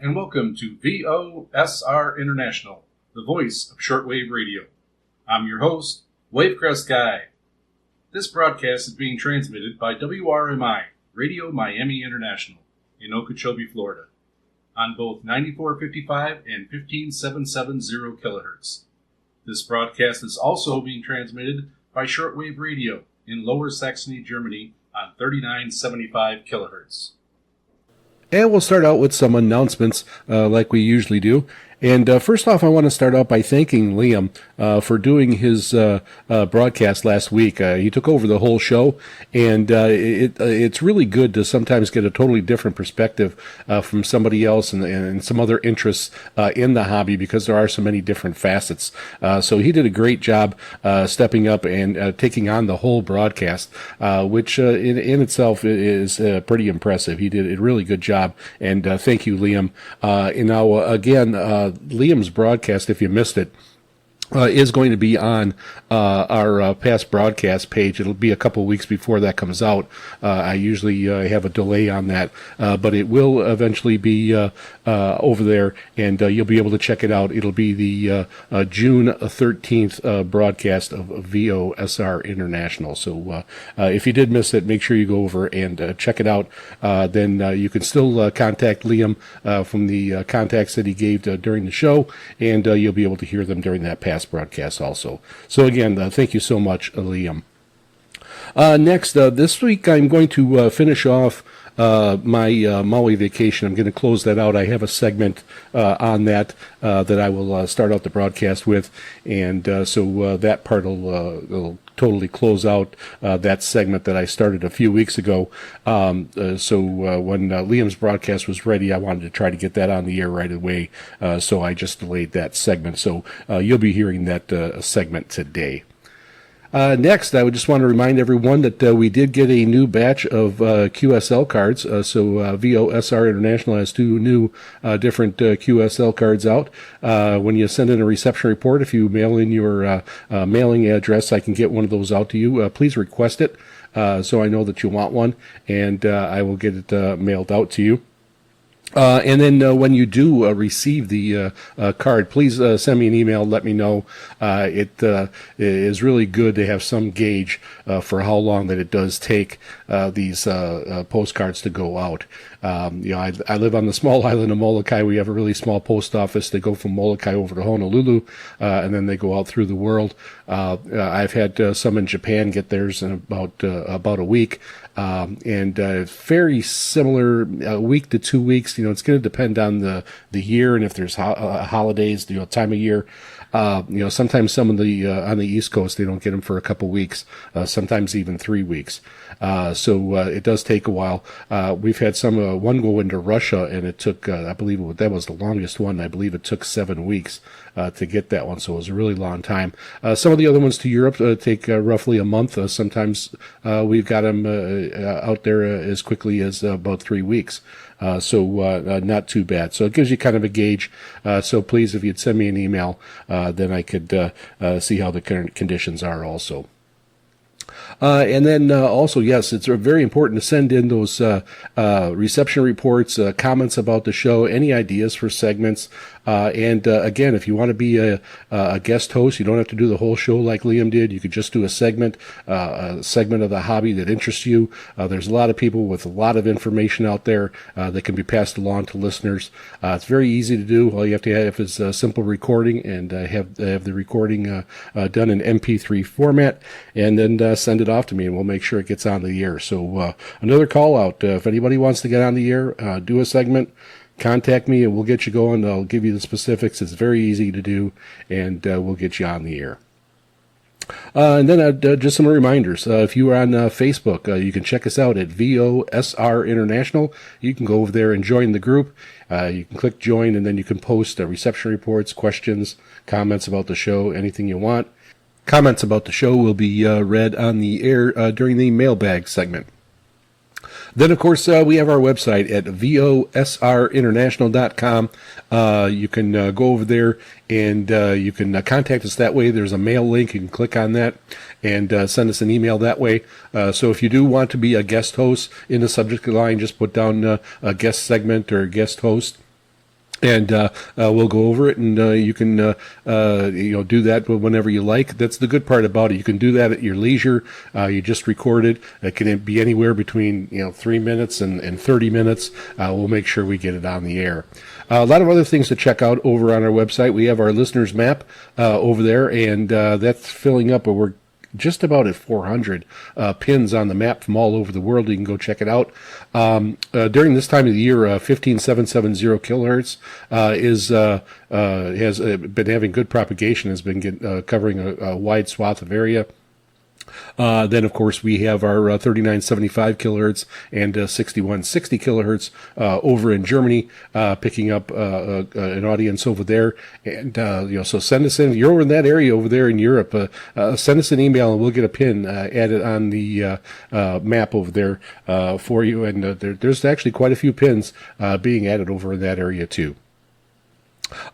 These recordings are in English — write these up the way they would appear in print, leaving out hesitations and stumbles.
and welcome to VOSR International, the voice of shortwave radio. I'm your host, Wavecrest Guy. This broadcast is being transmitted by WRMI, Radio Miami International, in Okeechobee, Florida, on both 9455 and 15770 kilohertz. This broadcast is also being transmitted by shortwave radio in Lower Saxony, Germany, on 3975 kilohertz. And we'll start out with some announcements like we usually do. And first off, I want to start out by thanking Liam for doing his broadcast last week. He took over the whole show, and it's really good to sometimes get a totally different perspective from somebody else and some other interests in the hobby, because there are so many different facets. So he did a great job stepping up and taking on the whole broadcast, which in itself is pretty impressive. He did a really good job, and thank you, Liam. And now, again, Liam's broadcast, if you missed it, is going to be on our past broadcast page. It'll be a couple weeks before that comes out. I usually have a delay on that, but it will eventually be over there, and you'll be able to check it out. It'll be the June 13th broadcast of VOSR International. So if you did miss it, make sure you go over and check it out. Then you can still contact Liam from the contacts that he gave during the show, and you'll be able to hear them during that past broadcast also. So again, thank you so much, Liam. Next, this week I'm going to finish off my Maui vacation. I'm going to close that out. I have a segment on that that I will start out the broadcast with, and so that part will totally close out that segment that I started a few weeks ago. So when Liam's broadcast was ready, I wanted to try to get that on the air right away, so I just delayed that segment. So you'll be hearing that segment today. Next, I would just want to remind everyone that we did get a new batch of QSL cards. So VOSR International has two new different QSL cards out. When you send in a reception report, if you mail in your mailing address, I can get one of those out to you. Please request it so I know that you want one, and I will get it mailed out to you. And then when you do receive the card, please send me an email. Let me know. It is really good to have some gauge for how long that it does take these postcards to go out. I live on the small island of Molokai. We have a really small post office. They go from Molokai over to Honolulu, and then they go out through the world. I've had some in Japan get theirs in about a week. And very similar, a week to 2 weeks. It's going to depend on the year and if there's holidays, time of year. Sometimes some of the on the East Coast, they don't get them for a couple weeks, sometimes even 3 weeks. So it does take a while. We've had one go into Russia, and it took, I believe that was the longest one. I believe it took 7 weeks to get that one, so it was a really long time. Some of the other ones to Europe take roughly a month. Sometimes we've got them out there as quickly as about 3 weeks. So not too bad. So it gives you kind of a gauge. So please, if you'd send me an email, then I could see how the current conditions are also. And then also, yes, it's very important to send in those reception reports, comments about the show, any ideas for segments. And again, if you want to be a guest host, you don't have to do the whole show like Liam did. You could just do a segment of the hobby that interests you. There's a lot of people with a lot of information out there that can be passed along to listeners. It's very easy to do. All you have to have is a simple recording, and have the recording done in MP3 format, and then send it off to me, and we'll make sure it gets on the air. So another call out, if anybody wants to get on the air, do a segment, contact me and we'll get you going. I'll give you the specifics. It's very easy to do, and we'll get you on the air. And then just some reminders. If you are on Facebook, you can check us out at VOSR International. You can go over there and join the group. You can click join, and then you can post reception reports, questions, comments about the show, anything you want. Comments about the show will be read on the air during the mailbag segment. Then, of course, we have our website at VOSRinternational.com. You can go over there and you can contact us that way. There's a mail link. You can click on that and send us an email that way. So if you do want to be a guest host in the subject line, just put down a guest segment or guest host. And we'll go over it, and you can do that whenever you like. That's the good part about it. You can do that at your leisure. You just record it. It can be anywhere between 3 minutes and 30 minutes. We'll make sure we get it on the air. A lot of other things to check out over on our website. We have our listeners map over there, and that's filling up. We're just about at 400 pins on the map from all over the world. You can go check it out. During this time of the year, 15770 kilohertz has been having good propagation, has been covering a wide swath of area. Then, of course, we have our 3975 kilohertz and 6160 kilohertz over in Germany, picking up an audience over there. And so send us in. If you're over in that area over there in Europe, send us an email and we'll get a pin added on the map over there for you. And there's actually quite a few pins being added over in that area too.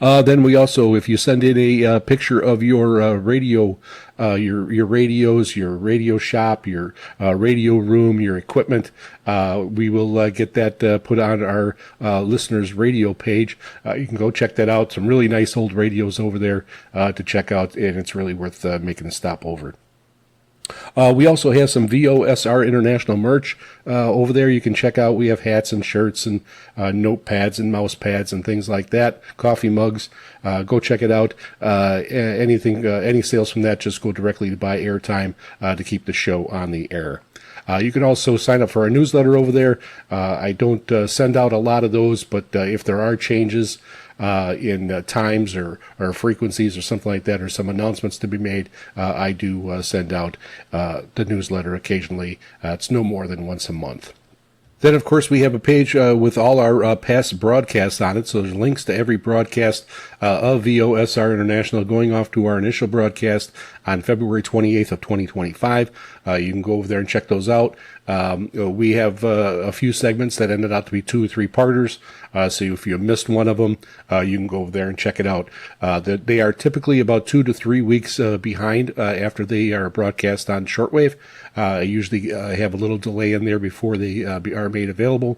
Then we also, if you send in a picture of your radio, your radios, your radio shop, your radio room, your equipment, we will get that put on our listeners' radio page. You can go check that out. Some really nice old radios over there to check out, and it's really worth making a stop over. We also have some VOSR International merch over there. You can check out. We have hats and shirts and notepads and mouse pads and things like that. Coffee mugs. Go check it out. Any sales from that just go directly to buy airtime to keep the show on the air. You can also sign up for our newsletter over there. I don't send out a lot of those, but if there are changes in times or frequencies or something like that, or some announcements to be made, I do send out the newsletter occasionally. It's no more than once a month. Then, of course, we have a page with all our past broadcasts on it. So there's links to every broadcast of VOSR International going off to our initial broadcast on February 28th of 2025. You can go over there and check those out. We have a few segments that ended out to be 2 or 3 parters. So if you missed one of them, you can go over there and check it out. They are typically about 2 to 3 weeks behind after they are broadcast on shortwave. I usually have a little delay in there before they are made available.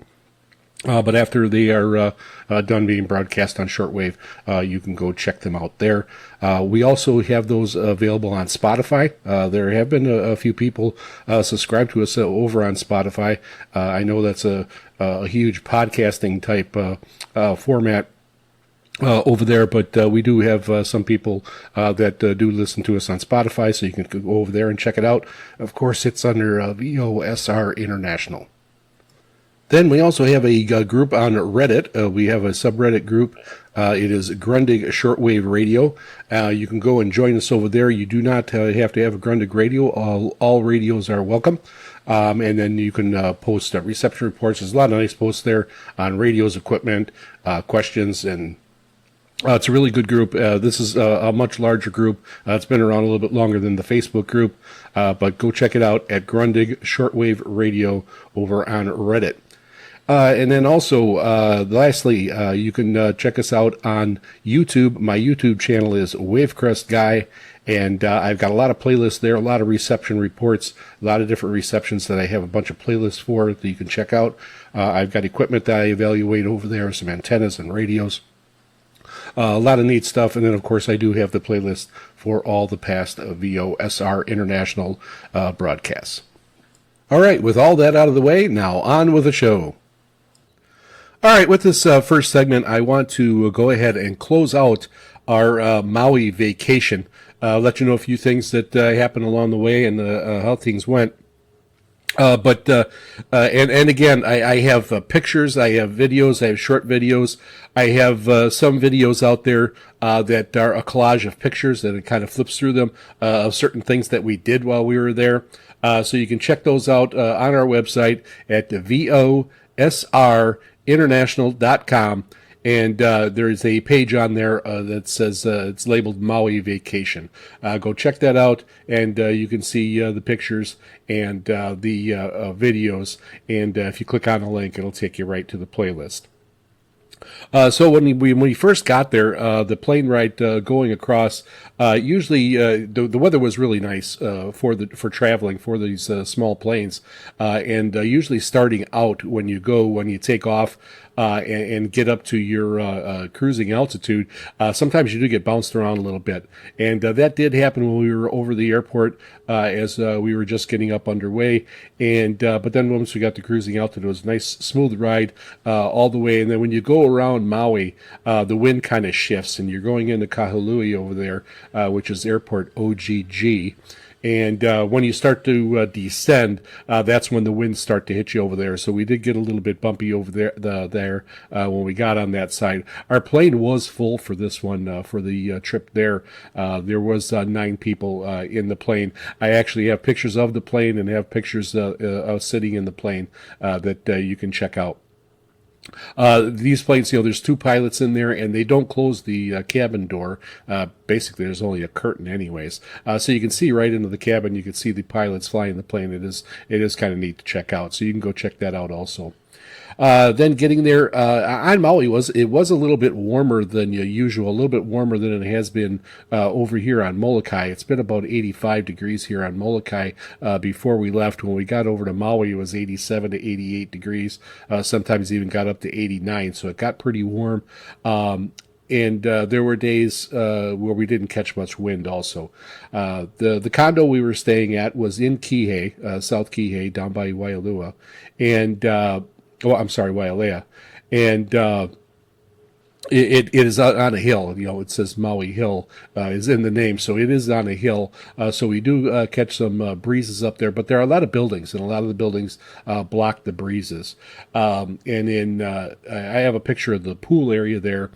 But after they are done being broadcast on shortwave, you can go check them out there. We also have those available on Spotify. There have been a few people subscribe to us over on Spotify. I know that's a huge podcasting type format over there, but we do have some people that do listen to us on Spotify, so you can go over there and check it out. Of course, it's under VOSR International. Then we also have a group on Reddit. We have a subreddit group. It is Grundig Shortwave Radio. You can go and join us over there. You do not have to have a Grundig radio. All radios are welcome. And then you can post reception reports. There's a lot of nice posts there on radios, equipment, questions, and it's a really good group. This is a much larger group. It's been around a little bit longer than the Facebook group, but go check it out at Grundig Shortwave Radio over on Reddit. And then also, lastly, you can check us out on YouTube. My YouTube channel is Wavecrest Guy, and I've got a lot of playlists there, a lot of reception reports, a lot of different receptions that I have a bunch of playlists for that you can check out. I've got equipment that I evaluate over there, some antennas and radios. A lot of neat stuff. And then, of course, I do have the playlist for all the past VOSR International broadcasts. All right, with all that out of the way, now on with the show. All right, with this first segment, I want to go ahead and close out our Maui vacation. Let you know a few things that happened along the way and how things went. And again, I have pictures, I have videos, I have short videos. I have some videos out there that are a collage of pictures that it kind of flips through them of certain things that we did while we were there. So you can check those out on our website at VOSRinternational.com. And there is a page on there that says it's labeled Maui Vacation. Go check that out, and you can see the pictures and the videos. And if you click on the link, it'll take you right to the playlist. So when we first got there, the plane ride going across, usually the weather was really nice for traveling for these small planes, and usually starting out when you take off and get up to your cruising altitude, sometimes you do get bounced around a little bit. And that did happen when we were over the airport as we were just getting up underway. And but then once we got to cruising altitude, it was a nice, smooth ride all the way. And then when you go around Maui, the wind kind of shifts, and you're going into Kahului over there, which is airport OGG. And when you start to descend, that's when the winds start to hit you over there. So we did get a little bit bumpy over there when we got on that side. Our plane was full for this one, for the trip there. There was 9 people in the plane. I actually have pictures of the plane and have pictures of sitting in the plane that you can check out. These planes, there's 2 pilots in there, and they don't close the cabin door. Basically, there's only a curtain anyways. So you can see right into the cabin. You can see the pilots flying the plane. It is kind of neat to check out. So you can go check that out also. Then getting there on Maui it was a little bit warmer than usual, a little bit warmer than it has been over here on Molokai. It's been about 85 degrees here on Molokai before we left. When we got over to Maui, it was 87 to 88 degrees. Sometimes even got up to 89, so it got pretty warm. And there were days where we didn't catch much wind also. The condo we were staying at was in Kihei, South Kihei, down by Waialua. And Wailea. And it is on a hill. It says Maui Hill is in the name, so it is on a hill. So we do catch some breezes up there, but there are a lot of buildings, and a lot of the buildings block the breezes. And I have a picture of the pool area there.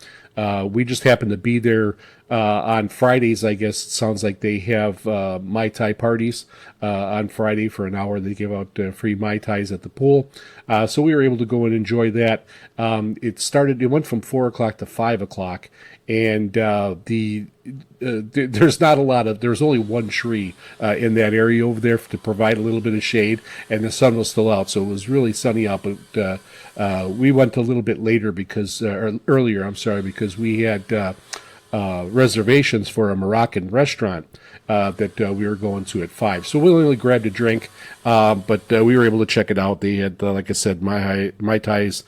We just happened to be there on Fridays. I guess it sounds like they have Mai Tai parties on Friday for an hour. They give out free Mai Tais at the pool. So we were able to go and enjoy that. It went from 4 o'clock to 5 o'clock. And there's not a lot of, there's only one tree in that area over there to provide a little bit of shade, and the sun was still out, so it was really sunny out. But we went a little bit later earlier, because we had reservations for a Moroccan restaurant that we were going to at 5. So we only grabbed a drink, but we were able to check it out. They had, like I said, Mai Tais,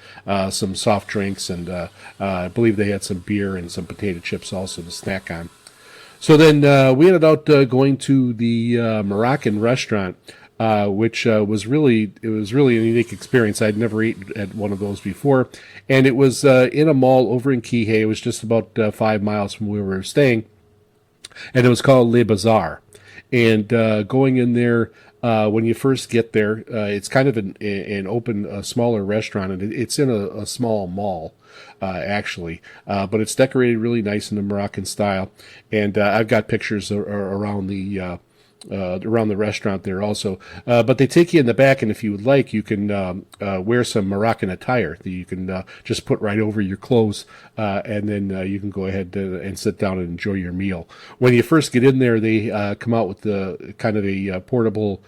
some soft drinks, and I believe they had some beer and some potato chips also to snack on. So then we ended up going to the Moroccan restaurant, which was really a unique experience. I'd never eaten at one of those before, and it was in a mall over in Kihei. It was just about 5 miles from where we were staying, and it was called Le Bazaar. And going in there, when you first get there, it's kind of an open, smaller restaurant, and it's in a small mall. Actually, but it's decorated really nice in the Moroccan style, and I've got pictures around the restaurant there also. But they take you in the back, and if you would like, you can wear some Moroccan attire that you can just put right over your clothes, and then you can go ahead and sit down and enjoy your meal. When you first get in there, they come out with the kind of a portable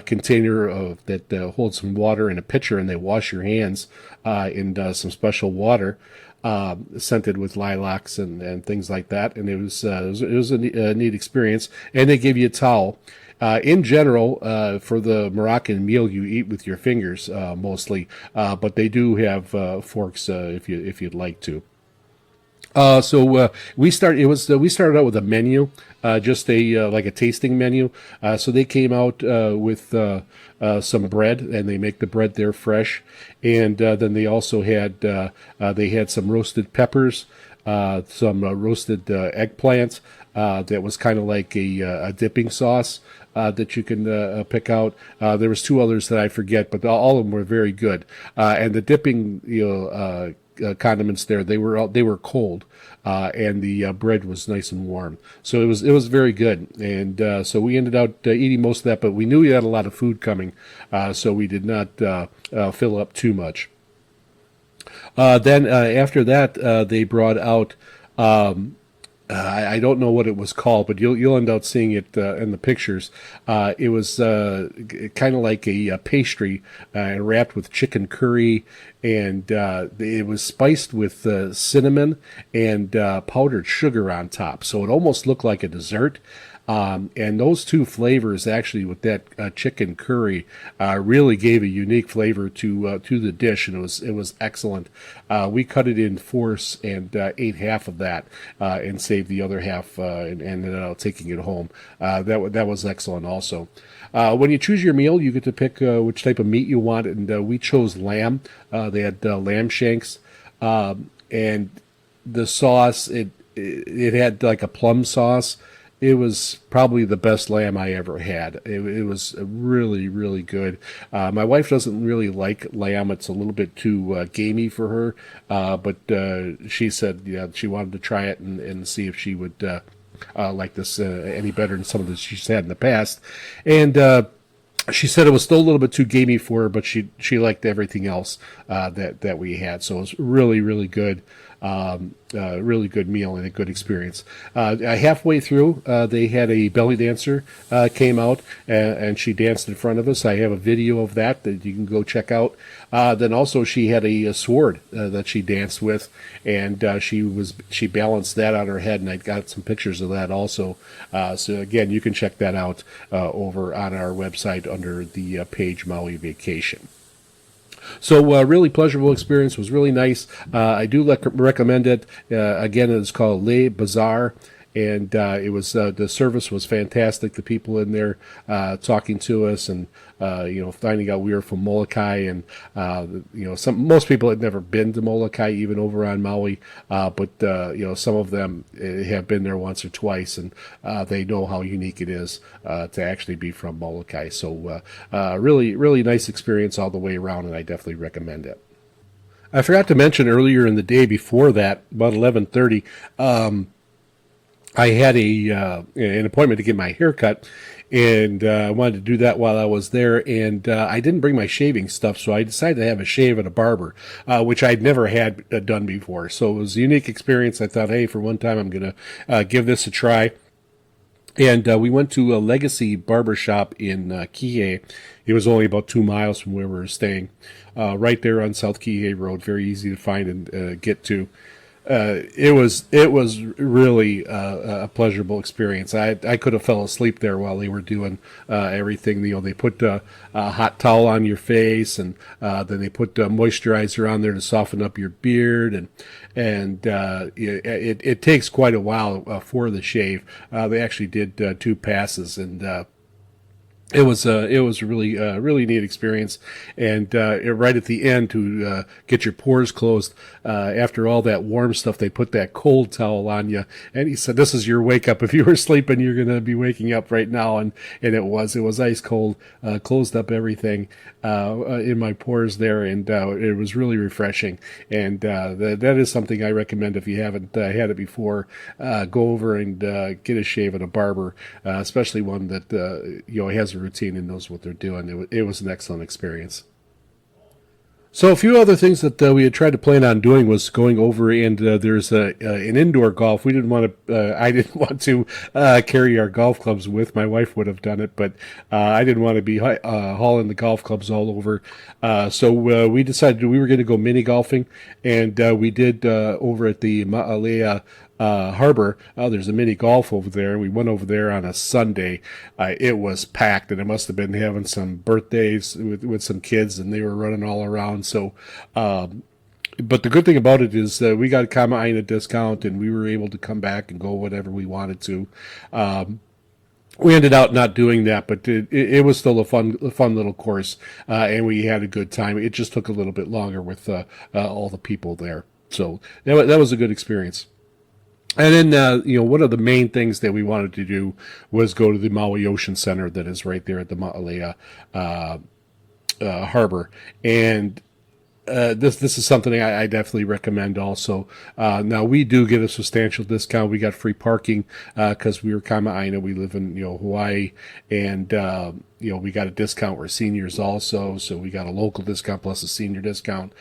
container that holds some water and a pitcher, and they wash your hands in some special water. Scented with lilacs and things like that, and it was a neat experience. And they give you a towel. In general, for the Moroccan meal, you eat with your fingers mostly, but they do have forks if you'd like to. So we started out with a menu, just like a tasting menu. So they came out with some bread, and they make the bread there fresh. And then they also had some roasted peppers, some roasted eggplant that was kind of like a dipping sauce that you can pick out. There was 2 others that I forget, but all of them were very good. And the dipping condiments there, they were cold, and the bread was nice and warm, so it was very good. And so we ended up eating most of that, but we knew we had a lot of food coming, so we did not fill up too much. Then after that, they brought out I don't know what it was called, but you'll end up seeing it in the pictures. It was kind of like a pastry wrapped with chicken curry, and it was spiced with cinnamon and powdered sugar on top. So it almost looked like a dessert. And those two flavors, actually, with that chicken curry, really gave a unique flavor to the dish, and it was excellent. We cut it in fours and ate half of that and saved the other half and ended up taking it home. That was excellent also. When you choose your meal, you get to pick which type of meat you want, and we chose lamb. They had lamb shanks, and the sauce it had like a plum sauce. It was probably the best lamb I ever had. It was really, really good. My wife doesn't really like lamb. It's a little bit too gamey for her, but she said she wanted to try it and see if she would like this any better than some of the she's had in the past. And she said it was still a little bit too gamey for her, but she liked everything else that we had. So it was really, really good. Really good meal and a good experience. Halfway through, they had a belly dancer came out and she danced in front of us. I have a video of that you can go check out. Then also she had a sword that she danced with, and she balanced that on her head, and I got some pictures of that also. So again, you can check that out over on our website under the page Maui Vacation. So really pleasurable experience, was really nice. I do recommend it. Again, it's called Le Bazaar, and it was the service was fantastic. The people in there talking to us and finding out we were from Molokai, and most people had never been to Molokai, even over on Maui, but some of them have been there once or twice, and they know how unique it is to actually be from Molokai. So really, really nice experience all the way around, and I definitely recommend it. I forgot to mention earlier in the day before that, about 11:30. I had an appointment to get my hair cut, and I wanted to do that while I was there, and I didn't bring my shaving stuff, so I decided to have a shave at a barber, which I'd never had done before. So it was a unique experience. I thought, hey, for one time I'm going to give this a try. And we went to a Legacy Barbershop in Kihei. It was only about 2 miles from where we were staying, right there on South Kihei Road, very easy to find and get to. It was really a pleasurable experience. I could have fell asleep there while they were doing everything. They put a hot towel on your face, and then they put moisturizer on there to soften up your beard, and it takes quite a while for the shave. They actually did 2 passes, and it was a really neat experience, and right at the end to get your pores closed after all that warm stuff, they put that cold towel on you, and he said, "This is your wake up. If you were sleeping, you're going to be waking up right now." And it was ice cold, closed up everything in my pores there, and it was really refreshing. And that is something I recommend if you haven't had it before. Go over and get a shave at a barber, especially one that has a routine and knows what they're doing. It was an excellent experience. So a few other things that we had tried to plan on doing was going over, and there's an indoor golf. We didn't want to. I didn't want to carry our golf clubs with. My wife would have done it, but I didn't want to be hauling the golf clubs all over. So we decided we were going to go mini golfing, and we did over at the Ma'alea Harbor. There's a mini golf over there. We went over there on a Sunday. It was packed, and it must have been having some birthdays with some kids, and they were running all around. So, but the good thing about it is we got a Kama'aina discount, and we were able to come back and go whatever we wanted to. We ended up not doing that, but it was still a fun little course, and we had a good time. It just took a little bit longer with all the people there. So that was a good experience. And then, one of the main things that we wanted to do was go to the Maui Ocean Center that is right there at the Ma'alea Harbor. And this is something I definitely recommend also. Now, we do get a substantial discount. We got free parking because we were Kama'aina. We live in Hawaii, and we got a discount. We're seniors also, so we got a local discount plus a senior discount.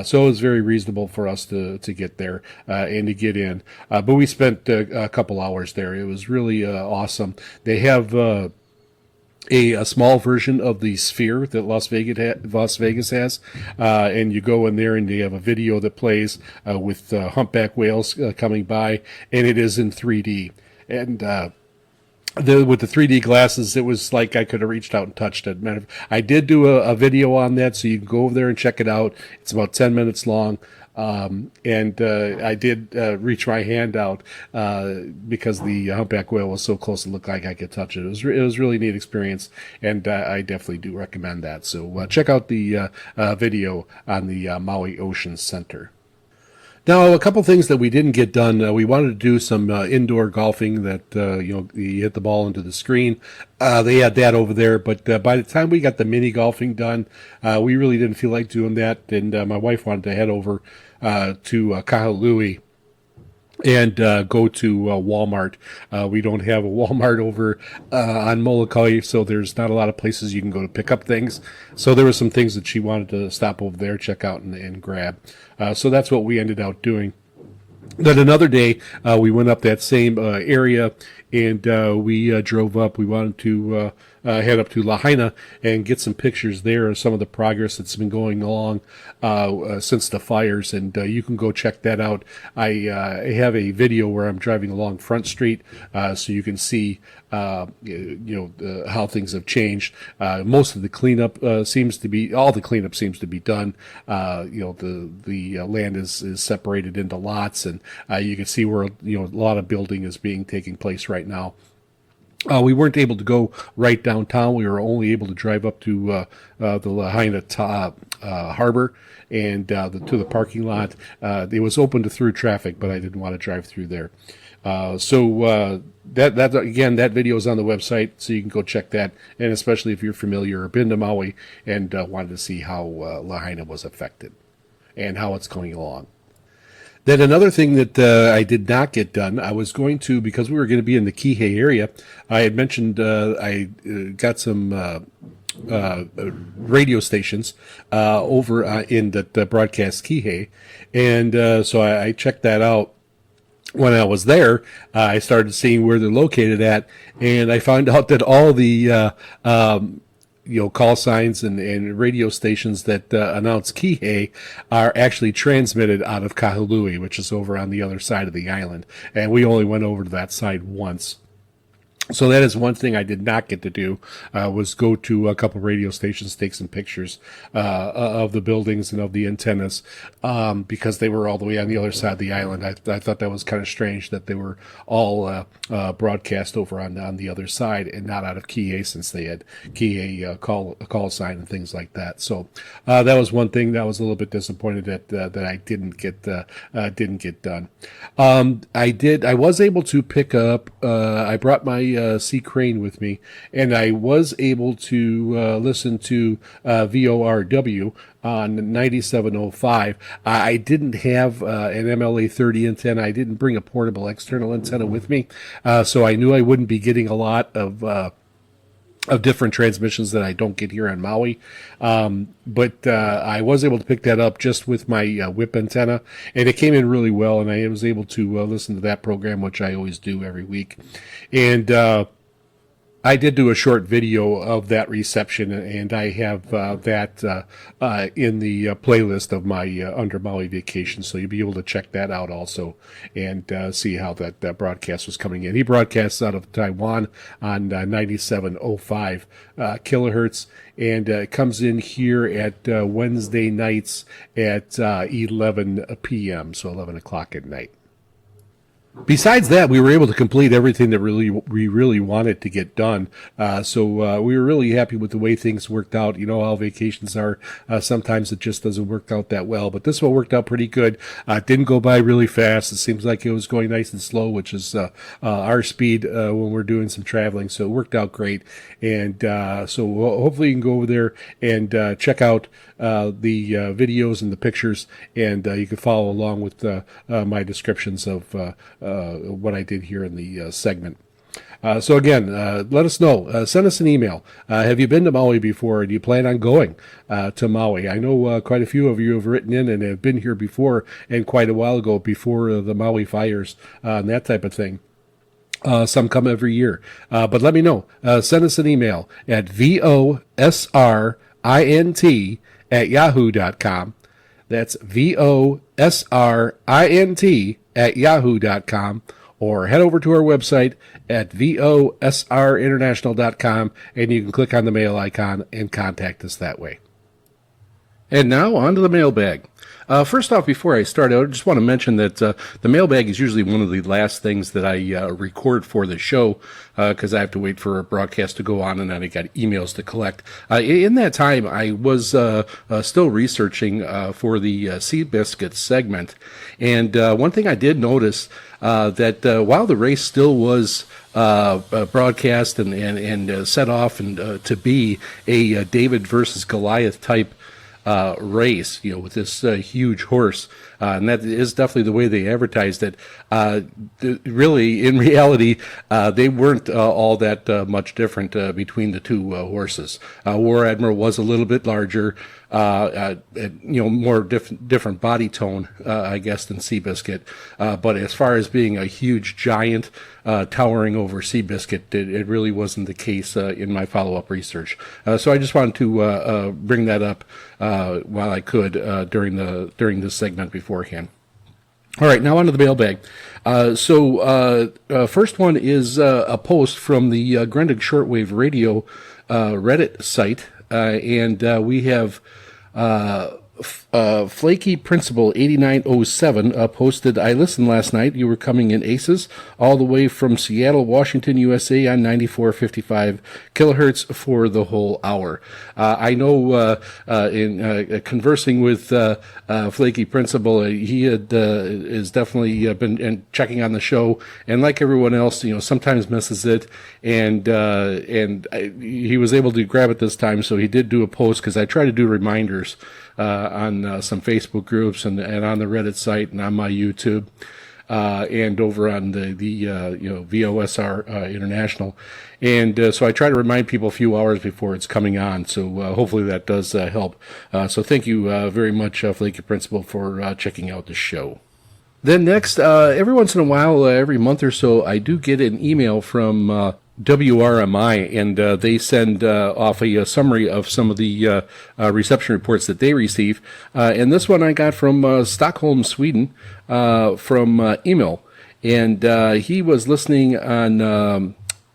So it was very reasonable for us to get there and to get in. But we spent a couple hours there. It was really awesome. They have a small version of the sphere that Las Vegas has, and you go in there and you have a video that plays with humpback whales coming by, and it is in 3D. And with the 3D glasses, it was like I could have reached out and touched it. I did do a video on that, so you can go over there and check it out. It's about 10 minutes long. And I did reach my hand out because the humpback whale was so close it looked like I could touch it. It was really neat experience, and I definitely do recommend that. So check out the video on the Maui Ocean Center. Now, a couple things that we didn't get done. We wanted to do some indoor golfing that, you hit the ball into the screen. They had that over there, but by the time we got the mini golfing done, we really didn't feel like doing that. And my wife wanted to head over to Kahului and go to Walmart. We don't have a Walmart over on Molokai, so there's not a lot of places you can go to pick up things. So there were some things that she wanted to stop over there, check out, and grab. So that's what we ended up doing. Then another day, we went up that same area, and we drove up. We wanted to head up to Lahaina and get some pictures there of some of the progress that's been going along since the fires, and you can go check that out. I have a video where I'm driving along Front Street, so you can see how things have changed. Most of the cleanup seems to be done. The land is separated into lots, and you can see where a lot of building is taking place right now. We weren't able to go right downtown. We were only able to drive up to the Lahaina harbor and to the parking lot. It was open to through traffic, but I didn't want to drive through there. That again, that video is on the website, so you can go check that. And especially if you're familiar or been to Maui and wanted to see how Lahaina was affected and how it's going along. Then another thing that I did not get done, I was going to, because we were going to be in the Kihei area, I had mentioned I got some radio stations over in the broadcast Kihei, and so I checked that out. When I was there, I started seeing where they're located at, and I found out that all the call signs and radio stations that announce Kihei are actually transmitted out of Kahului, which is over on the other side of the island. And we only went over to that side once. So that is one thing I did not get to do, was go to a couple radio stations, take some pictures of the buildings and of the antennas, because they were all the way on the other side of the island. I thought that was kind of strange that they were all broadcast over on the other side and not out of Kihei, since they had Kihei call sign and things like that. So that was one thing that I was a little bit disappointed that I didn't get done. I was able to pick up. I brought my C Crane with me, and I was able to listen to VORW on 97.05. I didn't have an MLA 30 antenna. I didn't bring a portable external antenna with me, so I knew I wouldn't be getting a lot of different transmissions that I don't get here on Maui. But I was able to pick that up just with my whip antenna, and it came in really well, and I was able to listen to that program, which I always do every week. And I did do a short video of that reception, and I have that in the playlist of my Under Maui Vacation, so you'll be able to check that out also and see how that broadcast was coming in. He broadcasts out of Taiwan on 97.05 kilohertz, and it comes in here at Wednesday nights at 11 p.m., so 11 o'clock at night. Besides that, we were able to complete everything that we really wanted to get done. So we were really happy with the way things worked out. You know how vacations are. Sometimes it just doesn't work out that well. But this one worked out pretty good. It didn't go by really fast. It seems like it was going nice and slow, which is our speed when we're doing some traveling. So it worked out great. And so hopefully you can go over there and check out the videos and the pictures, and you can follow along with my descriptions of what I did here in the segment. So again, let us know. Send us an email. Have you been to Maui before? Do you plan on going to Maui? I know quite a few of you have written in and have been here before, and quite a while ago, before the Maui fires and that type of thing. Some come every year. But let me know. Send us an email at VOSRINT@yahoo.com. That's VOSRINT@yahoo.com. or head over to our website at VOSRinternational.com, and you can click on the mail icon and contact us that way. And now, on to the mailbag. First off, before I start out, I just want to mention that the mailbag is usually one of the last things that I record for the show, because I have to wait for a broadcast to go on, and then I got emails to collect. In that time, I was still researching for the Seabiscuit segment, and one thing I did notice that while the race still was broadcast and set off and to be a David versus Goliath type race, with this huge horse, and that is definitely the way they advertised it. Really, in reality, they weren't all that much different between the two horses. War Admiral was a little bit larger, more different body tone, I guess, than Seabiscuit. But as far as being a huge giant towering over Seabiscuit, it really wasn't the case in my follow-up research. So I just wanted to bring that up while I could during this segment beforehand. All right, now on to the mailbag. First one is a post from the Grundig Shortwave Radio Reddit site, and we have Flaky Principal 8907 posted, "I listened last night. You were coming in aces all the way from Seattle, Washington, USA on 94.55 kilohertz for the whole hour." I know in conversing with Flaky Principal, he is definitely been checking on the show, and like everyone else, sometimes misses it, and he was able to grab it this time, so he did do a post, because I try to do reminders on some Facebook groups and on the Reddit site and on my YouTube and over on the VOSR International, and so I try to remind people a few hours before it's coming on. So hopefully that does help. So thank you very much, Flaky Principal, for checking out the show. Then next, every once in a while, every month or so, I do get an email from WRMI, and they send off a summary of some of the reception reports that they receive. And this one I got from Stockholm, Sweden, from Emil. And he was listening on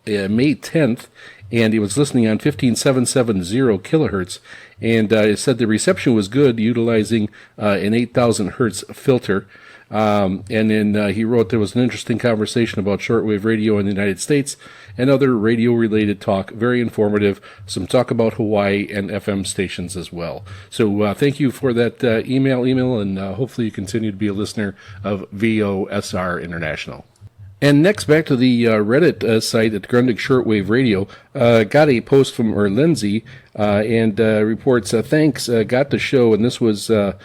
May 10th, and he was listening on 15770 kilohertz. And it said the reception was good, utilizing an 8,000 hertz filter. And then he wrote, there was an interesting conversation about shortwave radio in the United States and other radio-related talk. Very informative. Some talk about Hawaii and FM stations as well. So thank you for that email, and hopefully you continue to be a listener of VOSR International. And next, back to the Reddit site at Grundig Shortwave Radio, got a post from Lindsay, and reports, thanks, got the show, and this was the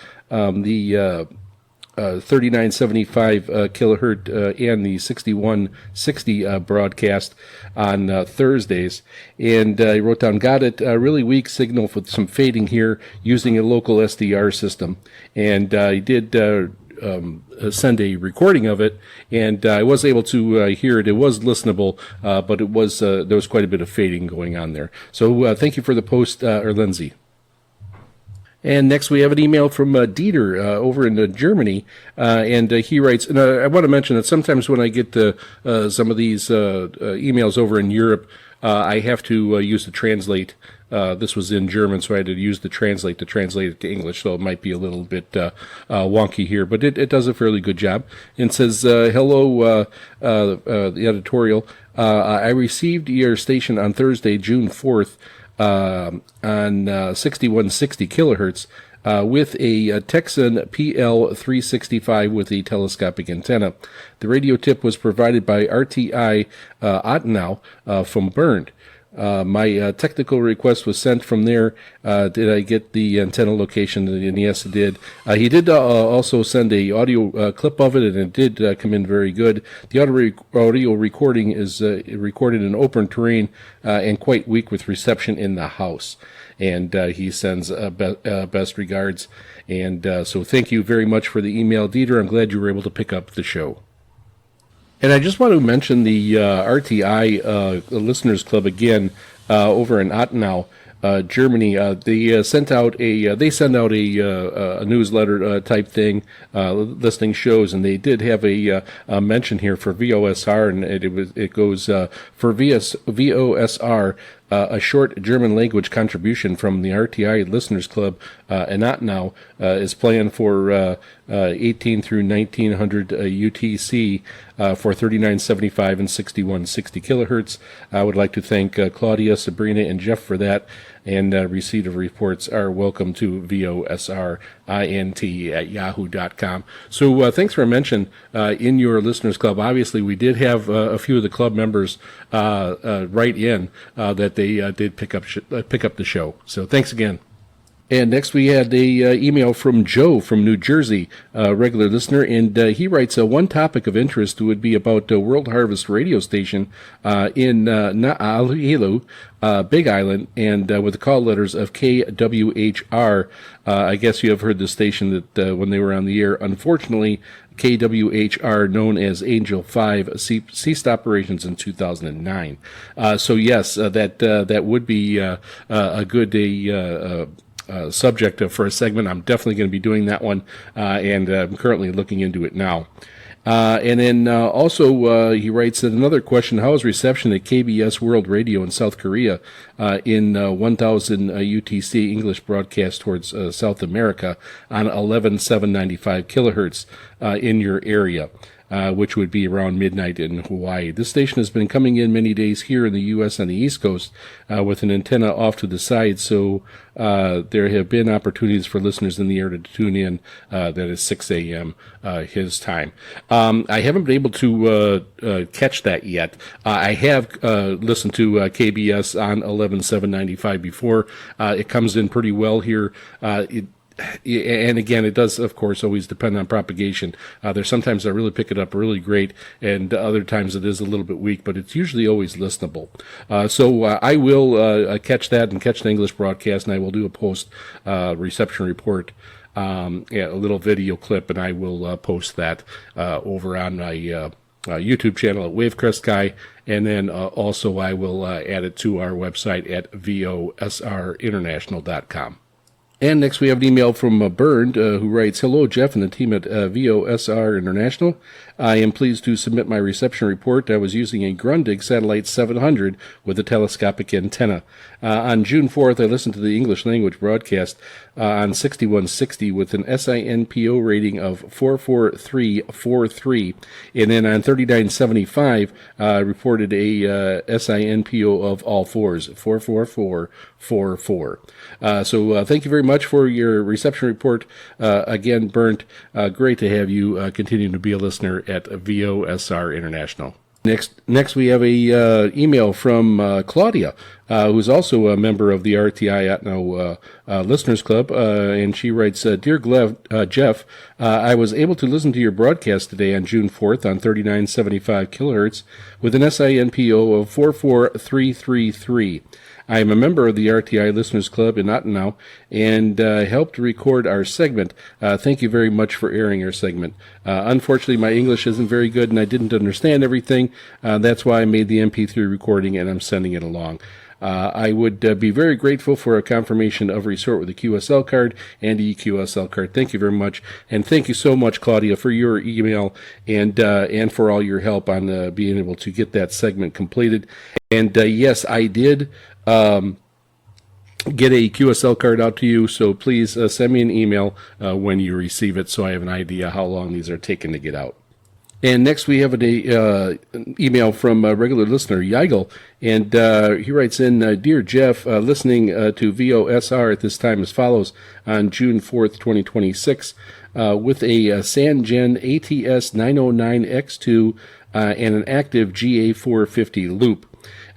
3975 kilohertz and the 6160 broadcast on Thursdays. And he wrote down, got it, really weak signal with some fading here using a local SDR system. And he did send a recording of it, and I was able to hear it. It was listenable, but it was there was quite a bit of fading going on there. So thank you for the post, Lindsay. And next we have an email from Dieter over in Germany, and he writes, and I want to mention that sometimes when I get some of these emails over in Europe, I have to use the translate. This was in German, so I had to use the translate to translate it to English, so it might be a little bit wonky here, but it does a fairly good job. And says, hello, the editorial. I received your station on Thursday, June 4th, on 6160 kilohertz with a Texan PL365 with a telescopic antenna. The radio tip was provided by RTI Ottenau from Bern. My technical request was sent from there. Did I get the antenna location? And yes, it did. He did also send a audio clip of it, and it did come in very good. The audio recording is recorded in open terrain and quite weak with reception in the house. And he sends best regards. And so thank you very much for the email, Dieter. I'm glad you were able to pick up the show. And I just want to mention the RTI Listeners Club again over in Ottenau. Germany. They send out a newsletter type thing listing shows, and they did have a mention here for VOSR, and it goes for VOSR. A short German language contribution from the RTI Listeners Club, Anatnau, is planned for 18 through 1900 UTC for 3975 and 6160 kilohertz. I would like to thank Claudia, Sabrina, and Jeff for that. And receipt of reports are welcome to VOSRINT@yahoo.com. So thanks for a mention in your Listeners Club. Obviously, we did have a few of the club members write in that they did pick up the show. So thanks again. And next we had a email from Joe from New Jersey, a regular listener, and he writes, one topic of interest would be about World Harvest radio station in Na'ahilu, Big Island, and with the call letters of KWHR. I guess you have heard the station that when they were on the air. Unfortunately, KWHR, known as Angel 5, ceased operations in 2009. So yes, that would be a good subject for a segment. I'm definitely going to be doing that one, and I'm currently looking into it now. And then also he writes that another question: how is reception at KBS World Radio in South Korea in 1000 UTC English broadcast towards South America on 11795 kilohertz in your area? Which would be around midnight in Hawaii. This station has been coming in many days here in the U.S. on the East Coast with an antenna off to the side, so there have been opportunities for listeners in the air to tune in. That is 6 a.m. His time. I haven't been able to catch that yet. I have listened to KBS on 11795 before. It comes in pretty well here. And again, it does, of course, always depend on propagation. There's sometimes I really pick it up really great, and other times it is a little bit weak, but it's usually always listenable. So I will catch that and catch the English broadcast, and I will do a post reception report, a little video clip, and I will post that over on my YouTube channel at Wavecrest Guy, and then also I will add it to our website at VOSRinternational.com. And next we have an email from Bernd, who writes, hello, Jeff and the team at VOSR International. I am pleased to submit my reception report. I was using a Grundig Satellite 700 with a telescopic antenna. On June 4th, I listened to the English language broadcast on 6160 with an SINPO rating of 44343. And then on 3975, reported a SINPO of all fours, 44444. So thank you very much for your reception report. Again, Bernd, great to have you continue to be a listener at VOSR International. Next we have a email from Claudia, who's also a member of the RTI Listeners Club, and she writes, Dear Jeff, I was able to listen to your broadcast today on June 4th on 3975 kilohertz with an SINPO of 44333. I am a member of the RTI Listeners Club in Ottenau and helped record our segment. Thank you very much for airing our segment. Unfortunately, my English isn't very good and I didn't understand everything. That's why I made the MP3 recording and I'm sending it along. I would be very grateful for a confirmation of resort with a QSL card and EQSL card. Thank you very much. And thank you so much, Claudia, for your email and for all your help on being able to get that segment completed. And yes, I did get a QSL card out to you, so please send me an email when you receive it so I have an idea how long these are taking to get out. And next we have an email from a regular listener, Yigel, and he writes in, Dear Jeff, listening to VOSR at this time as follows on June 4th, 2026, with a Sangen ATS 909X2 and an active GA450 loop.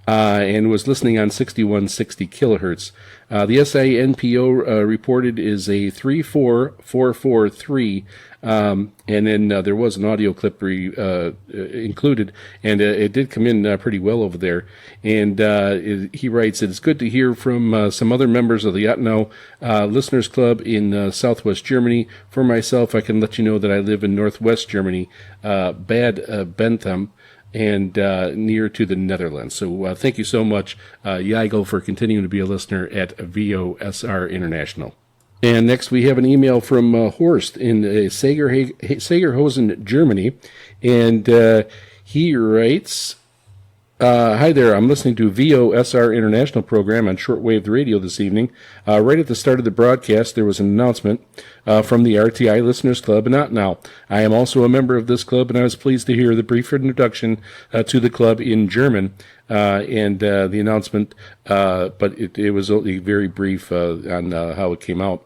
And was listening on 6160 kilohertz. The SINPO reported is a 34443, and then there was an audio clip included, and it did come in pretty well over there. And he writes, it is good to hear from some other members of the Ottenau Listeners Club in southwest Germany. For myself, I can let you know that I live in northwest Germany, Bad Bentham. and near to the Netherlands. So thank you so much, Yigo, for continuing to be a listener at VOSR International. And next we have an email from Horst in Sagerhosen, Germany. And he writes, hi there, I'm listening to VOSR International program on shortwave radio this evening. Right at the start of the broadcast, there was an announcement from the RTI Listeners Club, and not now. I am also a member of this club, and I was pleased to hear the brief introduction to the club in German and the announcement, but it was only very brief on how it came out.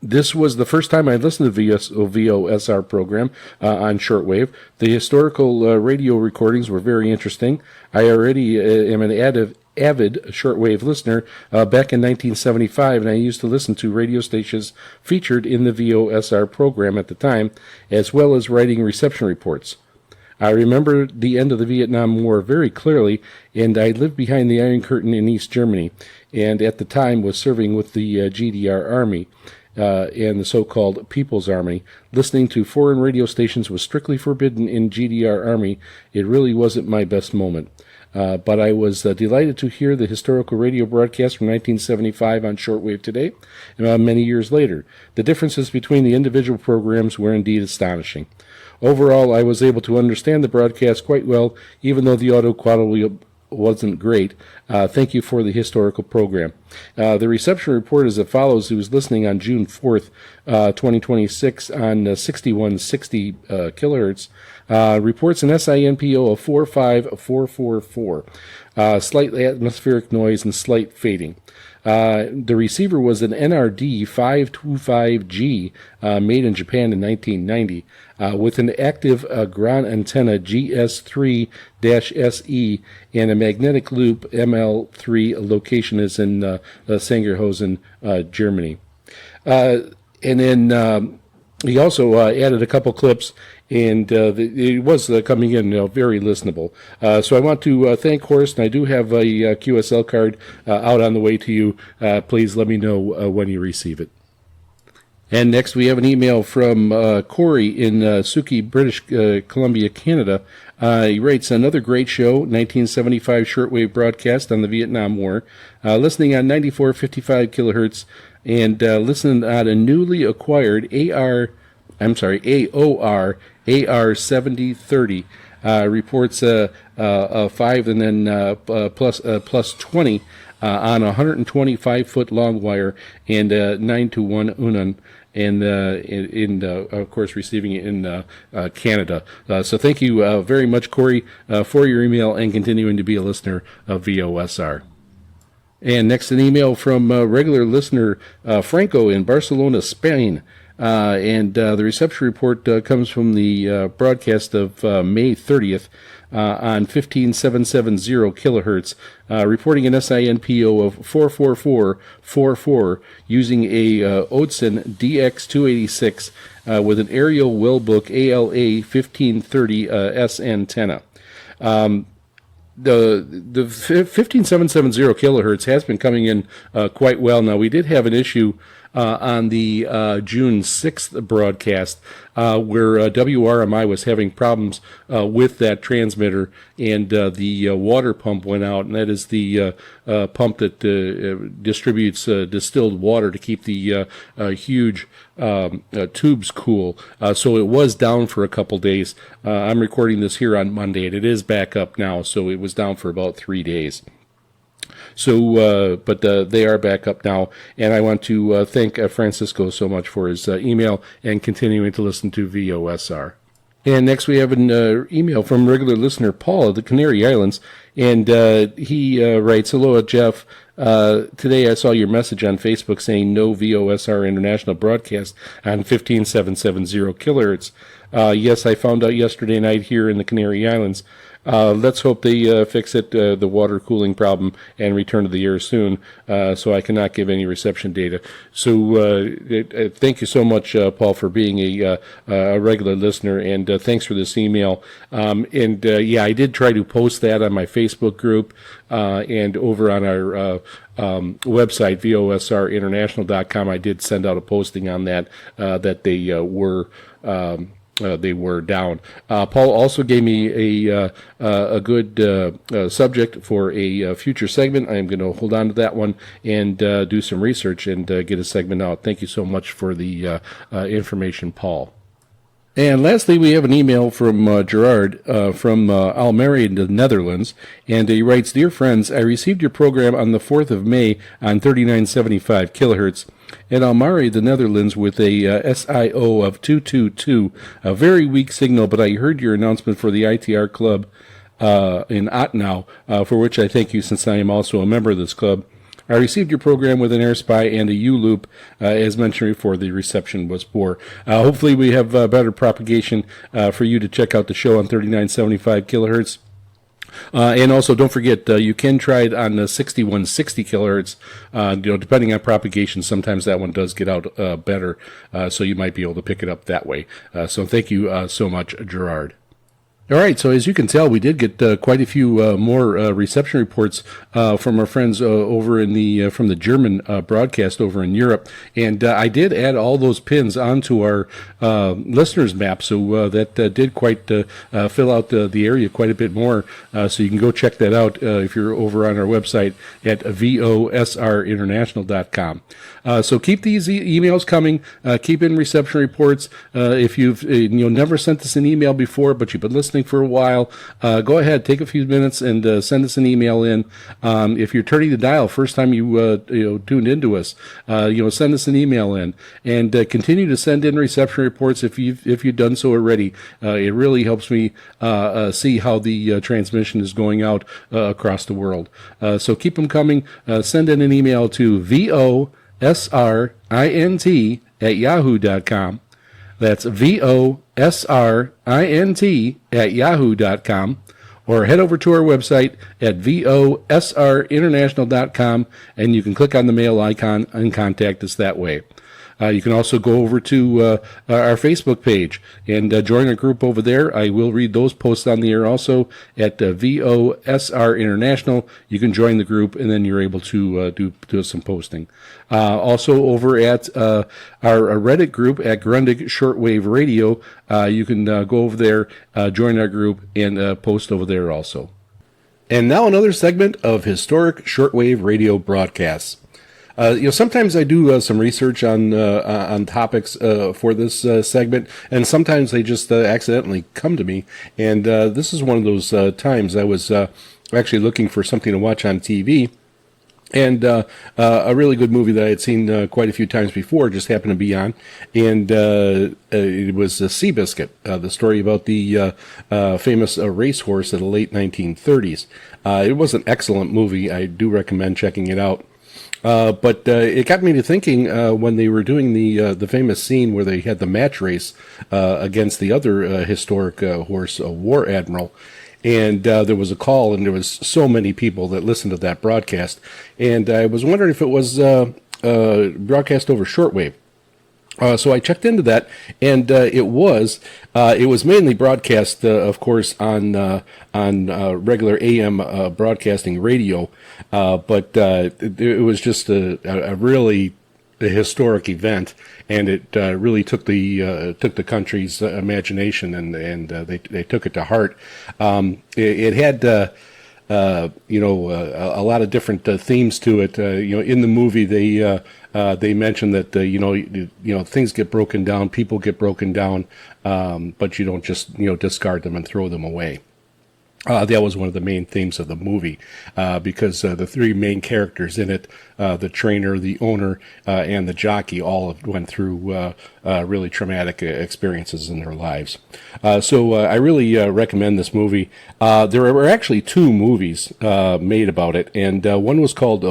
This was the first time I listened to VOSR program on shortwave. The historical radio recordings were very interesting. I already am an avid shortwave listener back in 1975, and I used to listen to radio stations featured in the VOSR program at the time, as well as writing reception reports. I remember the end of the Vietnam War very clearly, and I lived behind the Iron Curtain in East Germany, and at the time was serving with the GDR Army and the so-called People's Army. Listening to foreign radio stations was strictly forbidden in GDR Army. It really wasn't my best moment. But I was delighted to hear the historical radio broadcast from 1975 on shortwave today, many years later. The differences between the individual programs were indeed astonishing. Overall, I was able to understand the broadcast quite well, even though the audio quality wasn't great. Thank you for the historical program. The reception report is as follows. He was listening on June 4th, 2026 on 6160 kilohertz. Reports an SINPO of 45444. Slight atmospheric noise and slight fading. The receiver was an NRD 525G made in Japan in 1990 with an active ground antenna GS3-SE and a magnetic loop ML3. Location is in Sangerhausen, Germany. And then he also added a couple clips, and it was coming in very listenable. So I want to thank Horst, and I do have a QSL card out on the way to you. Please let me know when you receive it. And next we have an email from Corey in Suki, British Columbia, Canada. He writes, another great show, 1975 shortwave broadcast on the Vietnam War. Listening on 9455 kilohertz and listening on a newly acquired AOR AR7030. Reports 5 and then plus 20 on a 125-foot long wire and 9-to-1 Unan, and of course receiving it in Canada. So thank you very much, Corey, for your email and continuing to be a listener of VOSR. And next, an email from regular listener Franco in Barcelona, Spain. And the reception report comes from the broadcast of May 30th on 15770 kilohertz, reporting an SINPO of 44444 using a Odson DX286 with an aerial Wellbook ALA 1530 S antenna. The 15770 kilohertz has been coming in quite well. Now, we did have an issue on the June 6th broadcast where WRMI was having problems with that transmitter, and the water pump went out, and that is the pump that distributes distilled water to keep the huge tubes cool. So it was down for a couple days. I'm recording this here on Monday, and it is back up now, so it was down for about 3 days. So, but they are back up now, and I want to thank Francisco so much for his email and continuing to listen to VOSR. And next we have an email from regular listener Paul of the Canary Islands, and he writes, hello, Jeff. Today I saw your message on Facebook saying no VOSR International broadcast on 15770 kilohertz. Yes, I found out yesterday night here in the Canary Islands. Let's hope they fix it, the water cooling problem, and return to the air soon, so I cannot give any reception data. So thank you so much, Paul, for being a regular listener, and thanks for this email. Yeah, I did try to post that on my Facebook group and over on our website, VOSRinternational.com. I did send out a posting on that, that they were they were down. Paul also gave me a good subject for a future segment. I am going to hold on to that one and do some research and get a segment out. Thank you so much for the information, Paul. And lastly, we have an email from Gerard from Almere in the Netherlands, and he writes, "Dear friends, I received your program on the 4th of May on 3975 kilohertz in Almere, the Netherlands, with a SIO of 222, a very weak signal, but I heard your announcement for the ITR club in Ottenau, for which I thank you since I am also a member of this club. I received your program with an AirSpy and a U-loop. As mentioned before, the reception was poor. Hopefully we have better propagation for you to check out the show on 3975 kilohertz. And also, don't forget, you can try it on 6160 kilohertz. Depending on propagation, sometimes that one does get out better, so you might be able to pick it up that way. So thank you so much, Gerard. All right, so as you can tell, we did get quite a few more reception reports from our friends over in the from the German broadcast over in Europe, and I did add all those pins onto our listeners map, so that did quite fill out the area quite a bit more. So you can go check that out if you're over on our website at VOSRinternational.com. So keep these emails coming. Keep in reception reports. If you've never sent us an email before, but you've been listening for a while, go ahead, take a few minutes and send us an email in. If you're turning the dial first time you tuned into us, send us an email in, and continue to send in reception reports if you've done so already. It really helps me see how the transmission is going out across the world. So keep them coming. Send in an email to VOSRINT@yahoo.com. That's VOSRINT@yahoo.com. Or head over to our website at VOSRinternational.com, and you can click on the mail icon and contact us that way. You can also go over to our Facebook page and join our group over there. I will read those posts on the air also at VOSR International. You can join the group, and then you're able to do some posting. Also over at our Reddit group at Grundig Shortwave Radio, you can go over there, join our group, and post over there also. And now another segment of historic shortwave radio broadcasts. Sometimes I do some research on topics for this segment, and sometimes they just accidentally come to me. And this is one of those times. I was actually looking for something to watch on TV, and a really good movie that I had seen quite a few times before just happened to be on, and it was Seabiscuit, the story about the famous racehorse of the late 1930s. It was an excellent movie. I do recommend checking it out. But it got me to thinking when they were doing the famous scene where they had the match race against the other historic horse, War Admiral, and there was a call, and there was so many people that listened to that broadcast, and I was wondering if it was broadcast over shortwave. So I checked into that, and it was mainly broadcast, of course, on regular AM broadcasting radio, but it was just a really historic event, and it really took the country's imagination, and they took it to heart. It had a lot of different themes to it. In the movie, they mentioned that things get broken down, people get broken down, but you don't just discard them and throw them away. That was one of the main themes of the movie, because the three main characters in it, the trainer, the owner, and the jockey, all went through really traumatic experiences in their lives. So I really recommend this movie. There were actually two movies made about it, and one was called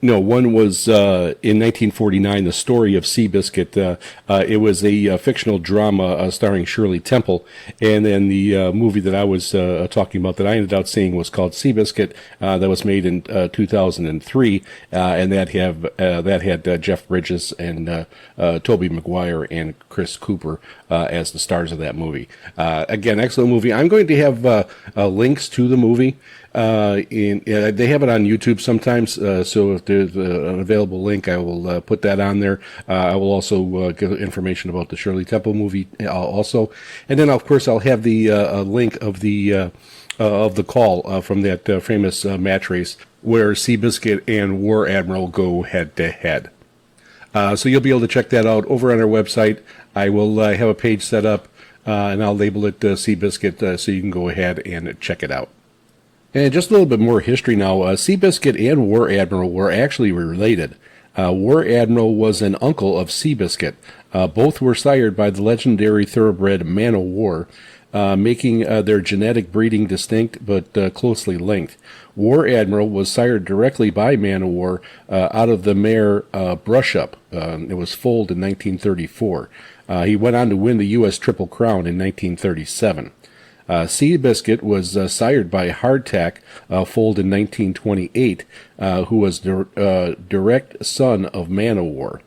one was in 1949, The Story of Seabiscuit. It was a fictional drama starring Shirley Temple, and then the movie that I was talking about that I ended up seeing was called Seabiscuit. That was made in 2003, and that had Jeff Bridges and Tobey Maguire and Chris Cooper as the stars of that movie. Again, excellent movie. I'm going to have links to the movie They have it on YouTube sometimes, so if there's an available link, I will put that on there. I will also give information about the Shirley Temple movie also. And then, of course, I'll have the link of the call from that famous match race where Seabiscuit and War Admiral go head-to-head. So you'll be able to check that out over on our website. I will have a page set up, and I'll label it Seabiscuit, so you can go ahead and check it out. And just a little bit more history now. Seabiscuit and War Admiral were actually related. War Admiral was an uncle of Seabiscuit. Both were sired by the legendary thoroughbred Man o' War, making their genetic breeding distinct but closely linked. War Admiral was sired directly by Man o' War out of the mare Brush Up. It was foaled in 1934. He went on to win the U.S. Triple Crown in 1937. Seabiscuit was sired by Hardtack, foaled in 1928, who was direct son of Man o' War.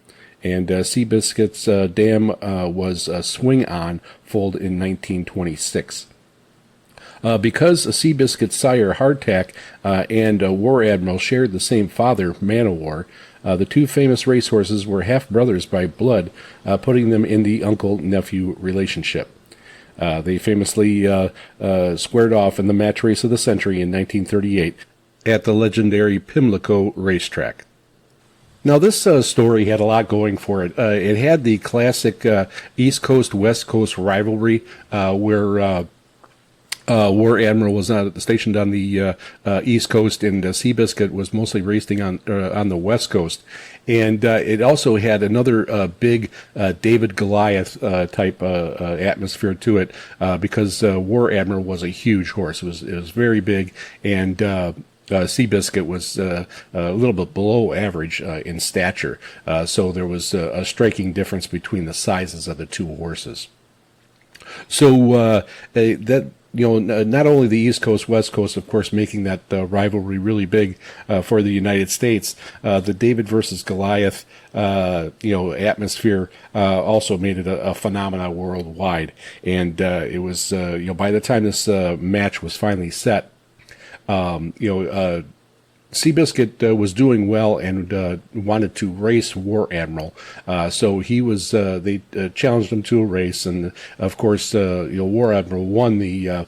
And Seabiscuit's dam was Swing On, foaled in 1926. Because Seabiscuit's sire Hardtack and War Admiral shared the same father, Man o' War, the two famous racehorses were half-brothers by blood, putting them in the uncle-nephew relationship. They famously squared off in the match race of the century in 1938 at the legendary Pimlico racetrack. Now, this story had a lot going for it. It had the classic East Coast-West Coast rivalry where War Admiral was stationed on the East Coast, and Seabiscuit was mostly racing on the West Coast. And it also had another big David Goliath type atmosphere to it because War Admiral was a huge horse. It was very big, and Seabiscuit was a little bit below average in stature. So there was a striking difference between the sizes of the two horses. So that. Not only the East Coast, West Coast, of course, making that rivalry really big for the United States. The David versus Goliath, atmosphere also made it a phenomenon worldwide. And it was, by the time this match was finally set, Seabiscuit was doing well and wanted to race War Admiral, so he was. They challenged him to a race, and of course, War Admiral won the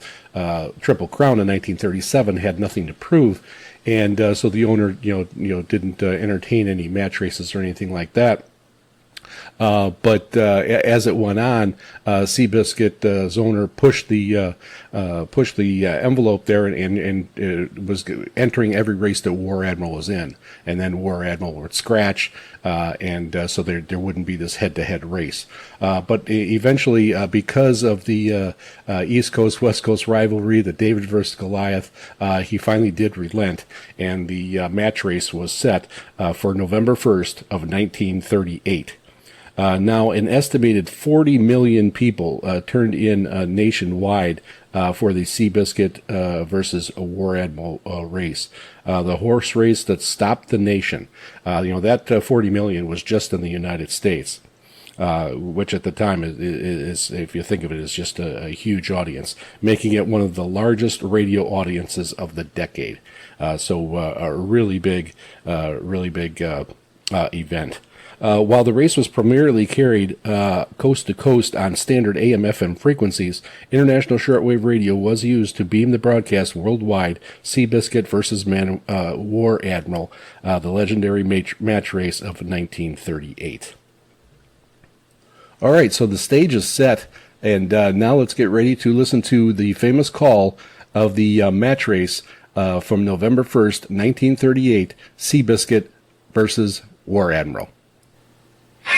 Triple Crown in 1937. Had nothing to prove, and so the owner, didn't entertain any match races or anything like that. But as it went on, Seabiscuit's owner pushed the envelope there and was entering every race that War Admiral was in, and then War Admiral would scratch, and so there wouldn't be this head-to-head race. But eventually, because of the East Coast West Coast rivalry, the David versus Goliath, he finally did relent, and the match race was set for November 1st of 1938. Now, an estimated 40 million people turned in nationwide for the Seabiscuit versus a War Admiral race. The horse race that stopped the nation. That 40 million was just in the United States, which at the time is, if you think of it, is just a huge audience, making it one of the largest radio audiences of the decade. So a really big event. While the race was primarily carried coast to coast on standard AM/FM frequencies, international shortwave radio was used to beam the broadcast worldwide. Seabiscuit versus War Admiral, the legendary match race of 1938. All right, so the stage is set, and now let's get ready to listen to the famous call of the match race from November 1st, 1938, Seabiscuit versus War Admiral.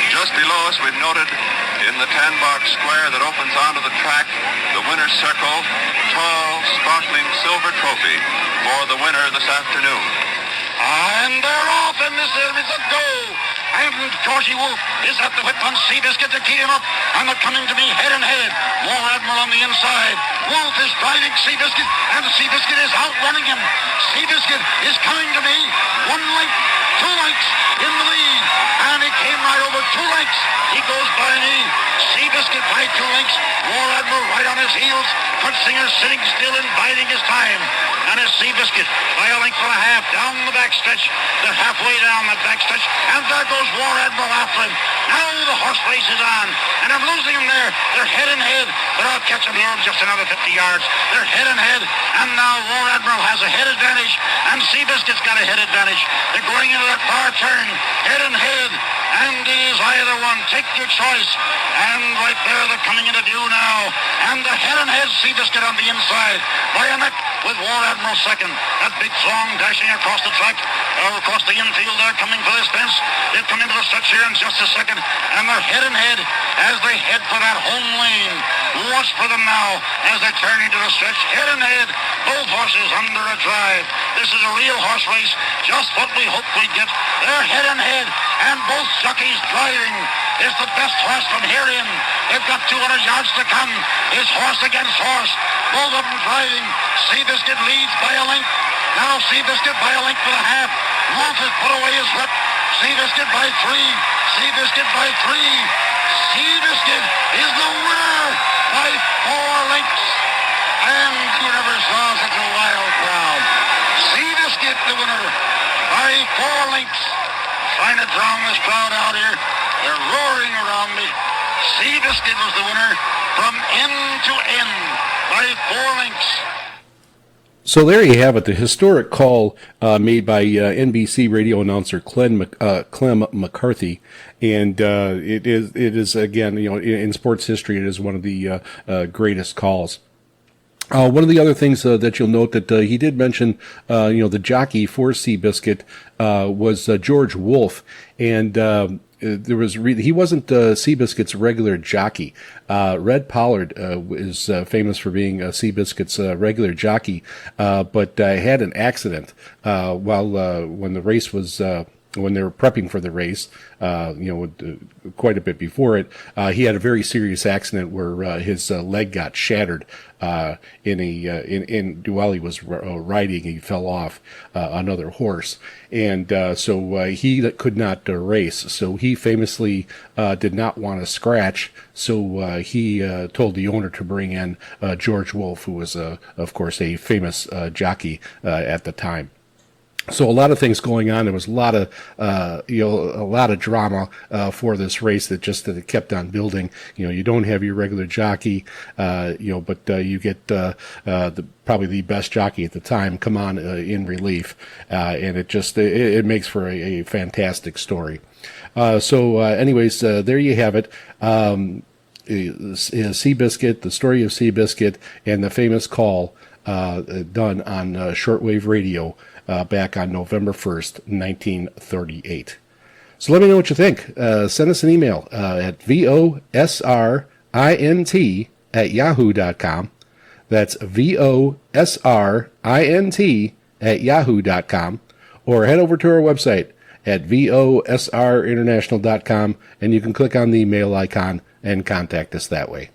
Just below us, we've noted in the tan-box square that opens onto the track, the winner's circle, tall, sparkling silver trophy for the winner this afternoon. And they're off, and this is a go. And Georgie Wolf is at the whip on Seabiscuit to keep him up, and they're coming to me head and head. War Admiral on the inside. Wolf is driving Seabiscuit, and Seabiscuit is outrunning him. Seabiscuit is coming to me. 1 length, 2 lengths in the lead, and he came right over 2 lengths. He goes by me. Seabiscuit by 2 lengths. War Admiral right on his heels. Singer sitting still and biding his time. And as Seabiscuit Seabiscuit by a length and a half down the backstretch. They're halfway down the backstretch, and there goes War Admiral after him. Now the horse race is on, and I'm losing them there. They're head and head, but I'll catch them here in just another 50 yards. They're head and head, and now War Admiral has a head advantage, and Seabiscuit's got a head advantage. They're going into that far turn, head and head, and it is either one. Take your choice. And right there, they're coming into view now, and the head and head Seabiscuit on the inside by a neck with War Admiral second. That big throng dashing across the track, across the infield there, coming for this fence. They'll come into the stretch here in just a second, and they're head and head as they head for that home lane. Watch for them now as they turn into the stretch, head and head, both horses under a drive. This is a real horse race, just what we hoped we'd get. They're head and head, and both jockeys driving. Is the best horse from here in. They've got 200 yards to come. It's horse against horse. Both of them driving. Seabiscuit leads by a length. Now Seabiscuit by a length and a half. Wolf has put away his whip. Seabiscuit by 3. Seabiscuit by 3. Seabiscuit is the winner by 4 lengths. And you never saw such a wild crowd. Seabiscuit the winner by 4 lengths. Trying to drown this crowd out here. They're roaring around me. Seabiscuit was the winner from end to end by 4 lengths. So there you have it, the historic call made by NBC radio announcer Clem McCarthy, and it is again, in sports history, it is one of the greatest calls. One of the other things that you'll note that he did mention, the jockey for Seabiscuit was George Wolfe, and he wasn't Seabiscuit's regular jockey. Red Pollard is famous for being Seabiscuit's regular jockey, but had an accident when the race was. When they were prepping for the race, quite a bit before it, he had a very serious accident where his leg got shattered while he was riding. He fell off another horse, and so he could not race. So he famously did not want to scratch. So he told the owner to bring in George Wolfe, who was, of course, a famous jockey at the time. So a lot of things going on. There was a lot of drama for this race that kept on building. You don't have your regular jockey, but you get probably the best jockey at the time come on in relief, and it makes for a fantastic story. Anyways, there you have it. Seabiscuit, the story of Seabiscuit, and the famous call done on shortwave radio. Back on November 1st, 1938. So let me know what you think. Send us an email at VOSRINT@yahoo.com. That's VOSRINT@yahoo.com. Or head over to our website at VOSRinternational.com, and you can click on the mail icon and contact us that way.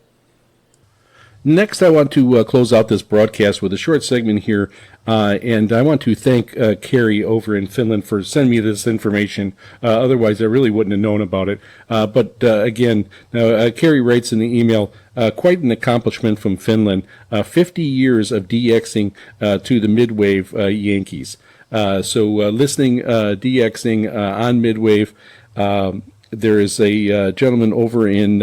Next, I want to close out this broadcast with a short segment here, and I want to thank Carrie over in Finland for sending me this information. Otherwise, I really wouldn't have known about it. But again, Carrie writes in the email, quite an accomplishment from Finland, 50 years of DXing to the midwave Yankees. So listening, DXing on midwave, there is a gentleman over in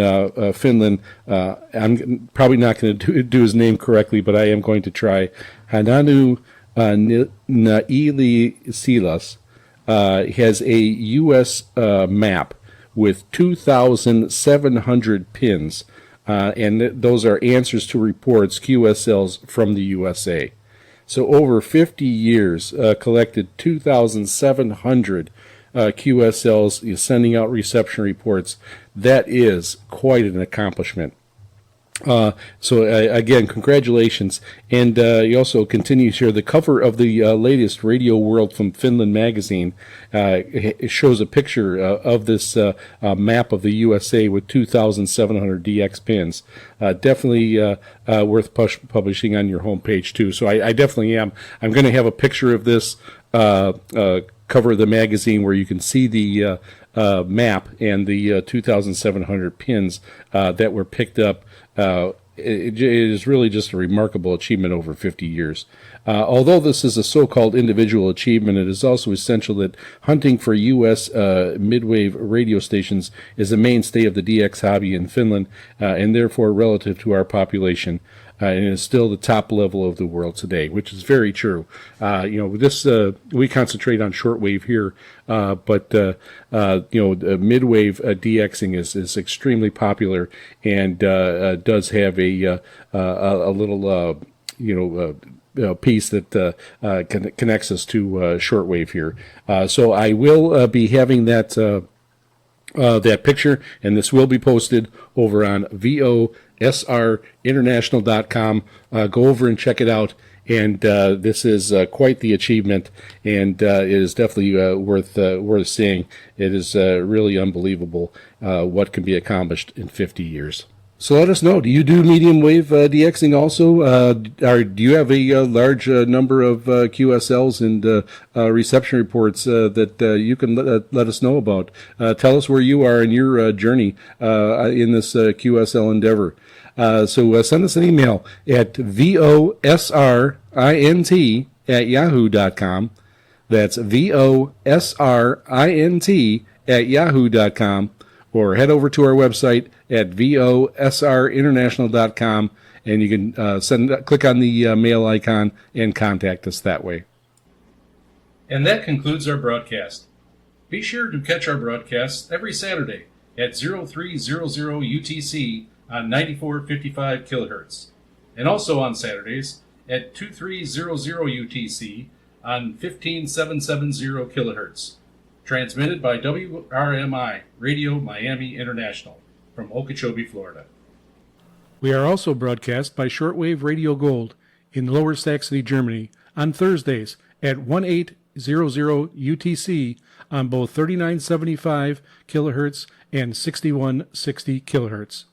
Finland. I'm probably not going to do his name correctly, but I am going to try. Hananu Naili Silas has a U.S. map with 2,700 pins, and those are answers to reports, QSLs from the USA. So over 50 years, collected 2,700 QSLs, sending out reception reports. That is quite an accomplishment. Again, congratulations. And he also continues here. The cover of the latest Radio World from Finland magazine shows a picture of this map of the USA with 2,700 DX pins. Definitely worth publishing on your homepage, too. So I definitely am. I'm going to have a picture of this cover of the magazine where you can see the map and the 2,700 pins that were picked up it is really just a remarkable achievement over 50 years. Although this is a so-called individual achievement, it is also essential that hunting for U.S. midwave radio stations is a mainstay of the DX hobby in Finland, and therefore relative to our population. And is still the top level of the world today, which is very true. This we concentrate on shortwave here, but the midwave DXing is extremely popular and does have a little piece that connects us to shortwave here. So I will be having that picture, and this will be posted over on VOSRinternational.com. Go over and check it out. And this is quite the achievement, and it is definitely worth seeing. It is really unbelievable what can be accomplished in 50 years. So let us know. Do you do medium wave DXing also? Do you have a large number of QSLs and reception reports that you can let us know about? Tell us where you are in your journey in this QSL endeavor. So send us an email at VOSRINT@yahoo.com. That's VOSRINT@yahoo.com. Or head over to our website at VOSRinternational.com, and you can click on the mail icon and contact us that way. And that concludes our broadcast. Be sure to catch our broadcasts every Saturday at 0300 UTC on 9455 kHz, and also on Saturdays at 2300 UTC on 15770 kHz. Transmitted by WRMI, Radio Miami International, from Okeechobee, Florida. We are also broadcast by Shortwave Radio Gold in Lower Saxony, Germany, on Thursdays at 1800 UTC on both 3975 kHz and 6160 kHz.